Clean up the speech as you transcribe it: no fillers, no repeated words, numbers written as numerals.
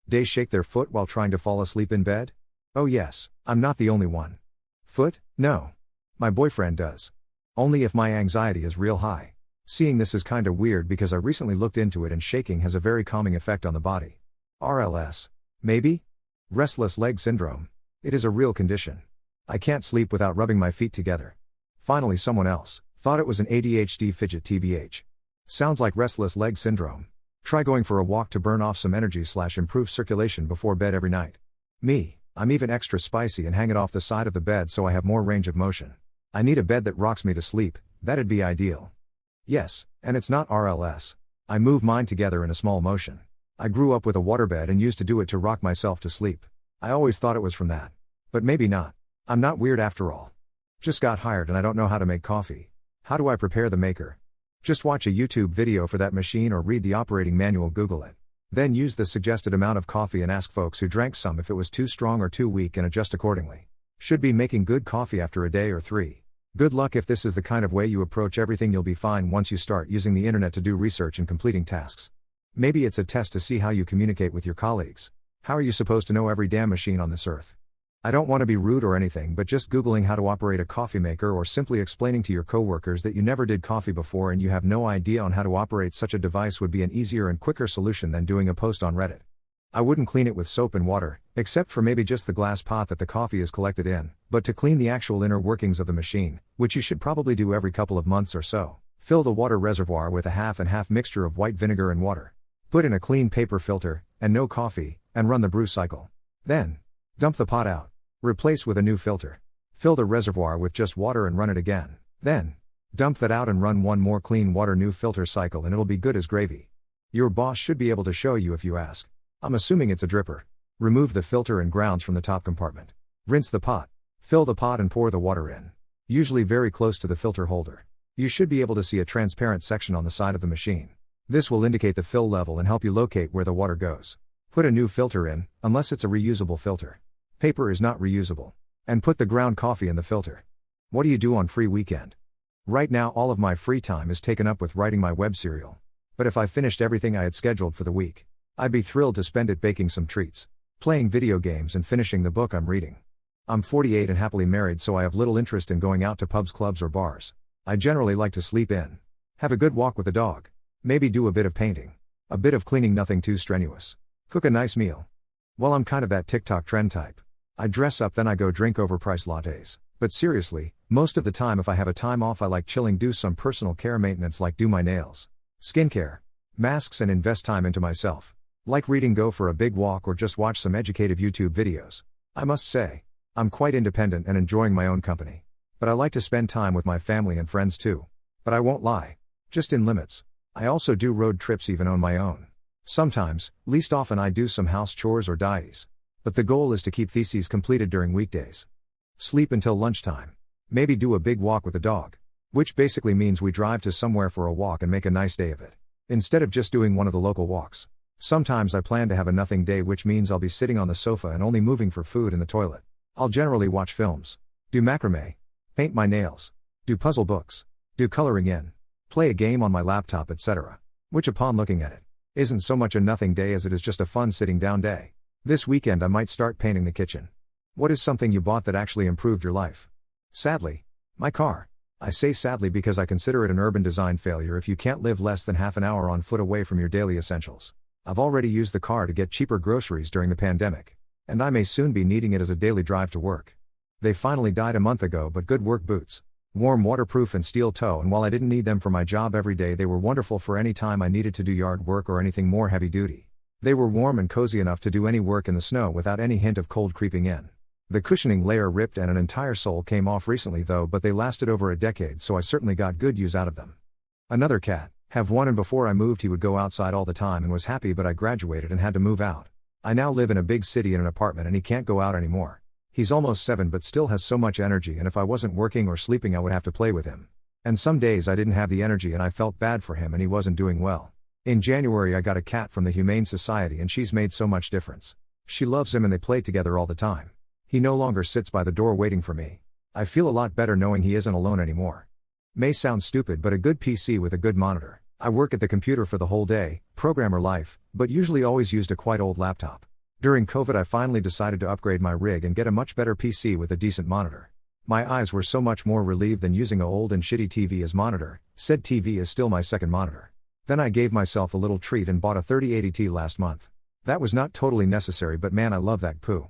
DAE shake their foot while trying to fall asleep in bed? Oh yes, I'm not the only one. Foot? No. My boyfriend does. Only if my anxiety is real high. Seeing this is kinda weird because I recently looked into it and shaking has a very calming effect on the body. RLS? Maybe? Restless leg syndrome. It is a real condition. I can't sleep without rubbing my feet together. Finally someone else thought it was an ADHD fidget TBH. Sounds like restless leg syndrome. Try going for a walk to burn off some energy / improve circulation before bed every night. Me, I'm even extra spicy and hang it off the side of the bed so I have more range of motion. I need a bed that rocks me to sleep, that'd be ideal. Yes, and it's not RLS. I move mine together in a small motion. I grew up with a waterbed and used to do it to rock myself to sleep. I always thought it was from that. But maybe not. I'm not weird after all. Just got hired and I don't know how to make coffee. How do I prepare the maker? Just watch a YouTube video for that machine or read the operating manual, Google it. Then use the suggested amount of coffee and ask folks who drank some if it was too strong or too weak and adjust accordingly. Should be making good coffee after a day or 3. Good luck if this is the kind of way you approach everything. You'll be fine once you start using the internet to do research and completing tasks. Maybe it's a test to see how you communicate with your colleagues. How are you supposed to know every damn machine on this earth? I don't want to be rude or anything, but just Googling how to operate a coffee maker or simply explaining to your coworkers that you never did coffee before and you have no idea on how to operate such a device would be an easier and quicker solution than doing a post on Reddit. I wouldn't clean it with soap and water, except for maybe just the glass pot that the coffee is collected in, but to clean the actual inner workings of the machine, which you should probably do every couple of months or so, fill the water reservoir with a half and half mixture of white vinegar and water. Put in a clean paper filter, and no coffee, and run the brew cycle. Then, dump the pot out. Replace with a new filter. Fill the reservoir with just water and run it again. Then, dump that out and run one more clean water new filter cycle and it'll be good as gravy. Your boss should be able to show you if you ask. I'm assuming it's a dripper. Remove the filter and grounds from the top compartment. Rinse the pot. Fill the pot and pour the water in. Usually very close to the filter holder. You should be able to see a transparent section on the side of the machine. This will indicate the fill level and help you locate where the water goes. Put a new filter in, unless it's a reusable filter. Paper is not reusable. And put the ground coffee in the filter. What do you do on free weekend? Right now all of my free time is taken up with writing my web serial. But if I finished everything I had scheduled for the week, I'd be thrilled to spend it baking some treats, playing video games and finishing the book I'm reading. I'm 48 and happily married, so I have little interest in going out to pubs, clubs or bars. I generally like to sleep in. Have a good walk with the dog. Maybe do a bit of painting. A bit of cleaning, nothing too strenuous. Cook a nice meal. Well, I'm kind of that TikTok trend type. I dress up then I go drink overpriced lattes. But seriously, most of the time if I have a time off I like chilling, do some personal care maintenance like do my nails, skincare, masks and invest time into myself. Like reading, go for a big walk or just watch some educative YouTube videos. I must say, I'm quite independent and enjoying my own company. But I like to spend time with my family and friends too. But I won't lie. Just in limits. I also do road trips even on my own. Sometimes, least often I do some house chores or DAEs. But the goal is to keep theses completed during weekdays. Sleep until lunchtime. Maybe do a big walk with the dog. Which basically means we drive to somewhere for a walk and make a nice day of it. Instead of just doing one of the local walks. Sometimes I plan to have a nothing day, which means I'll be sitting on the sofa and only moving for food in the toilet. I'll generally watch films. Do macrame. Paint my nails. Do puzzle books. Do coloring in. Play a game on my laptop, etc. Which upon looking at it, isn't so much a nothing day as it is just a fun sitting down day. This weekend I might start painting the kitchen. What is something you bought that actually improved your life? Sadly, my car. I say sadly because I consider it an urban design failure if you can't live less than half an hour on foot away from your daily essentials. I've already used the car to get cheaper groceries during the pandemic. And I may soon be needing it as a daily drive to work. They finally died a month ago, but good work boots. Warm, waterproof and steel toe, and while I didn't need them for my job every day, they were wonderful for any time I needed to do yard work or anything more heavy duty. They were warm and cozy enough to do any work in the snow without any hint of cold creeping in. The cushioning layer ripped and an entire sole came off recently though, but they lasted over a decade, so I certainly got good use out of them. Another cat. Have one, and before I moved he would go outside all the time and was happy, but I graduated and had to move out. I now live in a big city in an apartment and he can't go out anymore. He's almost 7 but still has so much energy, and if I wasn't working or sleeping I would have to play with him. And some days I didn't have the energy and I felt bad for him and he wasn't doing well. In January I got a cat from the Humane Society and she's made so much difference. She loves him and they play together all the time. He no longer sits by the door waiting for me. I feel a lot better knowing he isn't alone anymore. May sound stupid, but a good PC with a good monitor. I work at the computer for the whole day, programmer life, but usually always used a quite old laptop. During COVID I finally decided to upgrade my rig and get a much better PC with a decent monitor. My eyes were so much more relieved than using a old and shitty TV as monitor. Said TV is still my second monitor. Then I gave myself a little treat and bought a 3080 Ti last month. That was not totally necessary, but man, I love that poo.